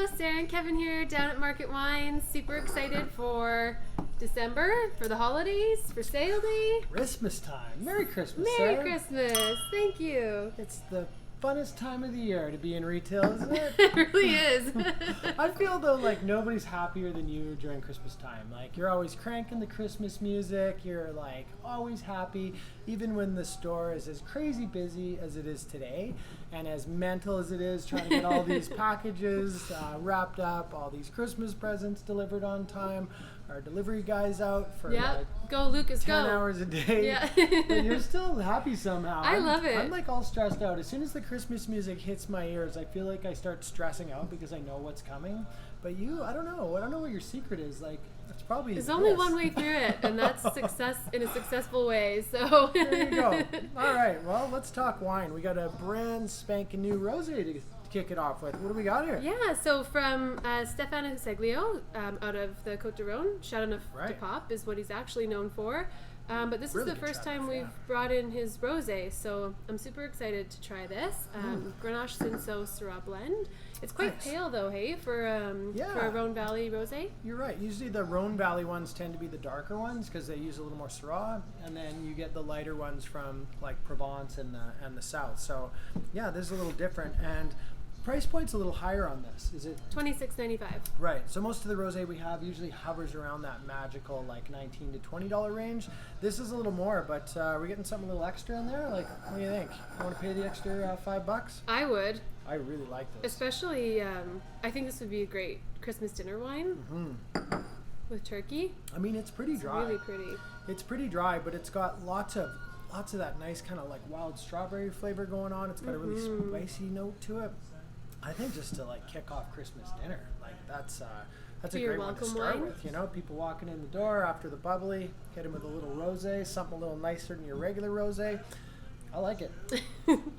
Hello, Sarah and Kevin here down at Market Wines. Super excited for December, for the holidays, for sale day. Christmas time. Merry Christmas, Merry Sarah. Christmas. Thank you. It's the funnest time of the year to be in retail, isn't it? It really is. I feel though like nobody's happier than you during Christmas time. Like you're always cranking the Christmas music. You're like always happy, even when the store is as crazy busy as it is today, and as mental as it is trying to get all these packages wrapped up, all these Christmas presents delivered on time. Our delivery guys out for like go Lucas, 10 go. hours a day. Yeah. But you're still happy somehow. I love it. I'm like all stressed out. As soon as the Christmas music hits my ears, I feel like I start stressing out because I know what's coming. But you, I don't know. I don't know what your secret is. Like, it's probably There's only one way through it, and that's success in a successful way. So there you go. All right. Well, let's talk wine. We got a brand spanking new rosé to kick it off with. What do we got here? Yeah, so from Stefano Seglio out of the Côte d'Aron, Chateauneuf de Pop is what he's actually known for. But this Really is the first time we've brought in his rosé, so I'm super excited to try this. Grenache Cinsault Syrah blend. It's quite pale though, hey, for a Rhone Valley rosé. You're right. Usually the Rhone Valley ones tend to be the darker ones because they use a little more Syrah, and then you get the lighter ones from like Provence and the south. So yeah, this is a little different, and price point's a little higher on this. Is it $26.95? Right. So most of the rosé we have usually hovers around that magical like $19 to $20 range. This is a little more, but we're getting something a little extra in there. Like, what do you think? You want to pay the extra $5? I would. I really like this. Especially, I think this would be a great Christmas dinner wine with turkey. I mean, it's pretty dry. Really pretty. It's pretty dry, but it's got lots of that nice kind of like wild strawberry flavor going on. It's got a really spicy note to it. I think just to like kick off Christmas dinner, like that's a great one to start with. You know, people walking in the door after the bubbly, hit them with a little rosé, something a little nicer than your regular rosé. I like it.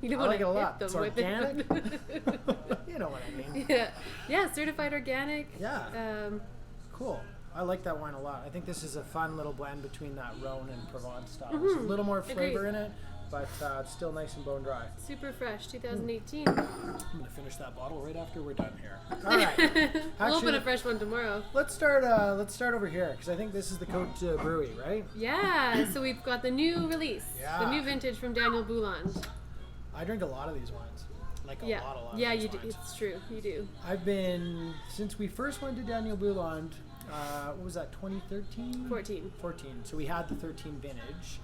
You I like it a lot. It's organic. You know what I mean? Yeah, certified organic. Yeah. Cool. I like that wine a lot. I think this is a fun little blend between that Rhone and Provence style. There's a little more flavor in it, but it's still nice and bone dry. Super fresh, 2018. I'm going to finish that bottle right after we're done here. All right. We'll open a fresh one tomorrow. Let's start over here, because I think this is the Côte Bruy, right? Yeah, so we've got the new release, the new vintage from Daniel Bouland. I drink a lot of these wines. Like a lot Yeah, of these you do. wines. It's true. You do. I've been, since we first went to Daniel Bouland, what was that, 2013? 14. So we had the 13 vintage.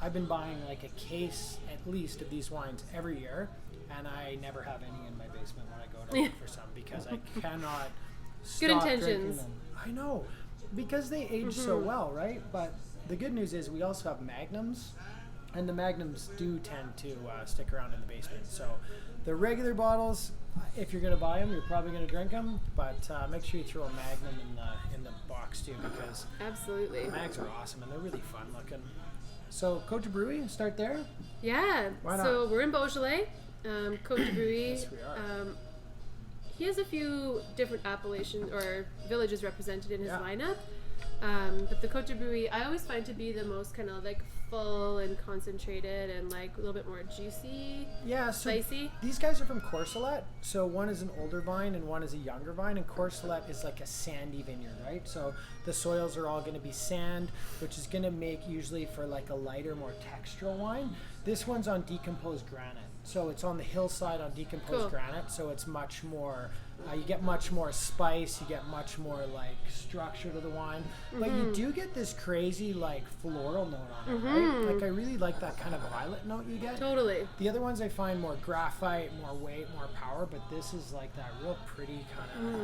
I've been buying like a case at least of these wines every year, and I never have any in my basement when I go to look for some because I cannot stop drinking them. I know, because they age so well, right? But the good news is we also have Magnums, and the Magnums do tend to stick around in the basement. So the regular bottles, if you're going to buy them, you're probably going to drink them, but make sure you throw a Magnum in the box too, because absolutely Mags are awesome and they're really fun looking. So Côte Bruy, start there? Yeah. Why not? So we're in Beaujolais, Côte Bruy. Yes, we are. He has a few different appellations or villages represented in his lineup. But the Côte Bruy, I always find to be the most kind of like full and concentrated and like a little bit more juicy, spicy. These guys are from Courcelette. So one is an older vine and one is a younger vine, and Courcelette is like a sandy vineyard, right? So the soils are all going to be sand, which is going to make usually for like a lighter, more textural wine. This one's on decomposed granite. So it's on the hillside on decomposed granite, so it's much more, you get much more spice, you get much more like structure to the wine, but you do get this crazy like floral note on it, right? Like I really like that kind of violet note you get. Totally. The other ones I find more graphite, more weight, more power, but this is like that real pretty kind of,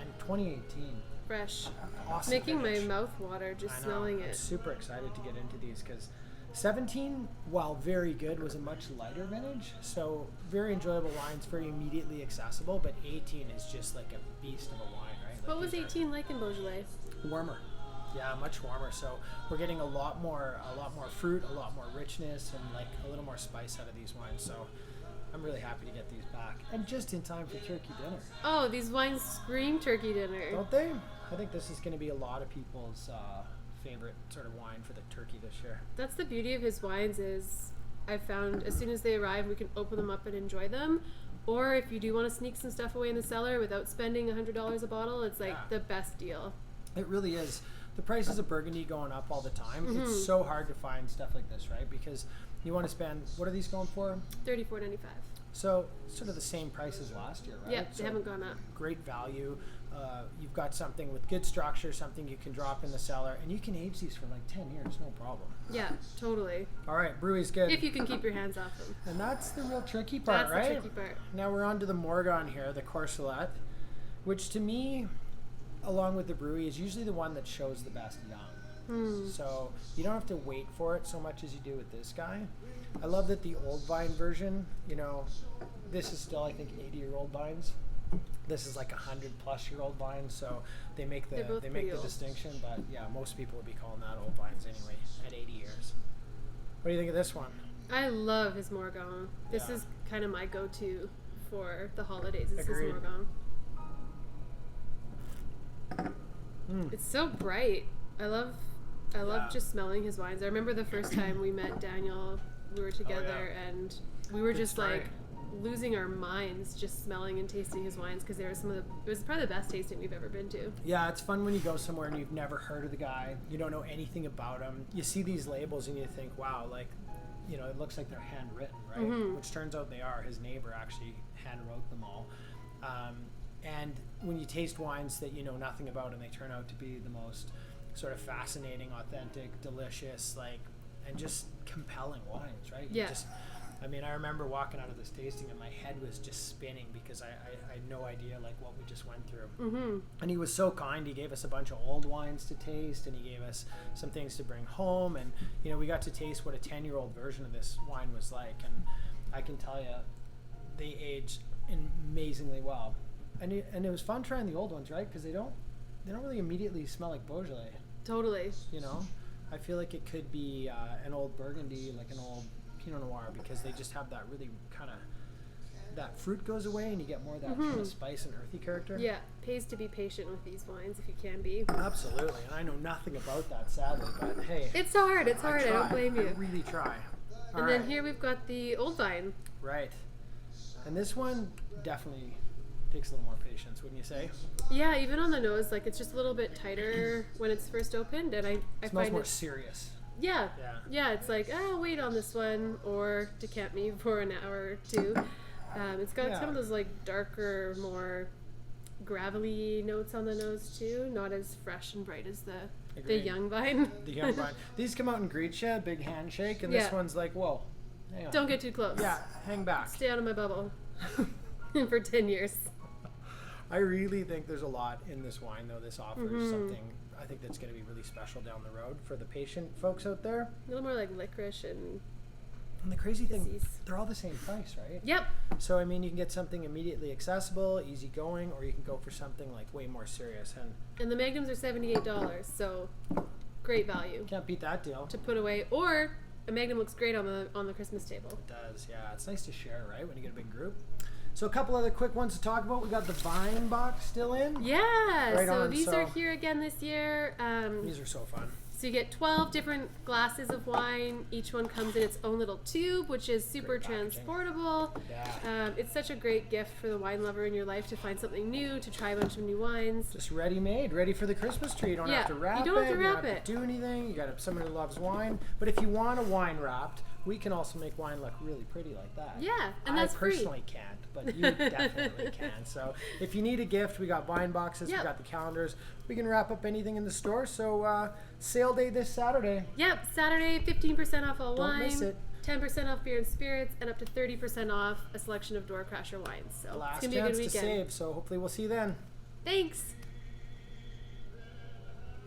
and 2018. Fresh. Awesome. Making vintage. my mouth water just smelling it. I'm super excited to get into these because 17, while very good, was a much lighter vintage. So very enjoyable wines, very immediately accessible. But 18 is just like a beast of a wine, right? Like what was 18 like in Beaujolais? Warmer. Yeah, much warmer. So we're getting a lot more fruit, a lot more richness, and like a little more spice out of these wines. So I'm really happy to get these back, and just in time for turkey dinner. Oh, these wines scream turkey dinner, don't they? I think this is going to be a lot of people's favorite sort of wine for the turkey this year. That's the beauty of his wines is I found as soon as they arrive we can open them up and enjoy them, Or if you do want to sneak some stuff away in the cellar without spending $100 a bottle, it's like Yeah. the best deal. It really is. The prices of Burgundy going up all the time. It's so hard to find stuff like this, right? Because you want to spend, what are these going for? $34.95. So sort of the same price as last year, right? Yeah, they So haven't gone up. great value. You've got something with good structure, something you can drop in the cellar, and you can age these for like 10 years, no problem. Yeah, totally. All right, brewery's good. If you can keep your hands off them. And that's the real tricky part, That's right? the tricky part. Now we're on to the Morgon here, the Corselet, which to me, along with the brewery, is usually the one that shows the best young. So you don't have to wait for it so much as you do with this guy. I love that the old vine version, you know, this is still, I think, 80-year-old vines. This is like 100-plus-year-old vines, so they make the They're both make pretty the old. distinction. But yeah, most people would be calling that old vines anyway at 80 years. What do you think of this one? I love his Morgon. This Yeah. is kind of my go-to for the holidays. Is his Agreed. Morgon. Mm. It's so bright. I love Yeah. just smelling his wines. I remember the first time we met Daniel, we were together and we were Good just story. like losing our minds just smelling and tasting his wines because they were it was probably the best tasting we've ever been to. Yeah, it's fun when you go somewhere and you've never heard of the guy. You don't know anything about him. You see these labels and you think, wow, like, you know, it looks like they're handwritten, right? Which turns out they are. His neighbor actually hand wrote them all. And when you taste wines that you know nothing about and they turn out to be the most sort of fascinating, authentic, delicious, like, and just compelling wines, right? You Yeah. just, I mean, I remember walking out of this tasting and my head was just spinning because I had no idea like what we just went through. And he was so kind. He gave us a bunch of old wines to taste, and he gave us some things to bring home. And you know, we got to taste what a 10-year-old version of this wine was like. And I can tell you, they aged amazingly well. And it was fun trying the old ones, right? Because they don't really immediately smell like Beaujolais. Totally. You know, I feel like it could be an old Burgundy, like an old Pinot Noir, because they just have that really kind of, that fruit goes away and you get more of that kind of spice and earthy character. Yeah, pays to be patient with these wines if you can be. Absolutely, and I know nothing about that, sadly, but hey. It's hard. It's hard. I don't try. blame you. I really try. All And right. then here we've got the old vine. Right. And this one definitely takes a little more patience, wouldn't you say? Yeah, even on the nose, like it's just a little bit tighter when it's first opened, and I It smells find more it. serious. Yeah. Yeah. Yeah, it's like, I'll wait on this one or decant me for an hour or two. It's got some of those like darker, more gravelly notes on the nose too. Not as fresh and bright as the Agreed. young vine. The young vine. These come out and greet you, big handshake, and this Yeah. one's like, whoa, hang on. Don't get too close. Yeah, hang back. Stay out of my bubble. For 10 years. I really think there's a lot in this wine, though. This offers something I think that's going to be really special down the road for the patient folks out there. A little more like licorice and And the crazy thing, disease. they're all the same price, right? Yep. So, I mean, you can get something immediately accessible, easygoing, or you can go for something like way more serious. And And the magnums are $78, so great value can't beat that deal. to put away. Or a magnum looks great on the Christmas table. It does, yeah. It's nice to share, right, when you get a big group. So a couple other quick ones to talk about. We got the vine box still in. Yeah, Right so on, these so- are here again this year. These are so fun. So you get 12 different glasses of wine. Each one comes in its own little tube, which is super Great packaging. transportable. Yeah. It's such a great gift for the wine lover in your life to find something new, to try a bunch of new wines. Just ready-made, ready for the Christmas tree. You don't Yeah, have to wrap it. you don't have to you wrap don't have it. to do anything. You got someone who loves wine. But if you want a wine wrapped, we can also make wine look really pretty like that. Yeah, and that's I free. personally can't, but you definitely can. So if you need a gift, we got wine boxes, Yep. we got the calendars. We can wrap up anything in the store. So sale day this Saturday. Yep, Saturday, 15% off all Don't wine, miss it. 10% off beer and spirits, and up to 30% off a selection of Door Crasher wines. So Last it's going to be a chance good to weekend. save. So hopefully we'll see you then. Thanks.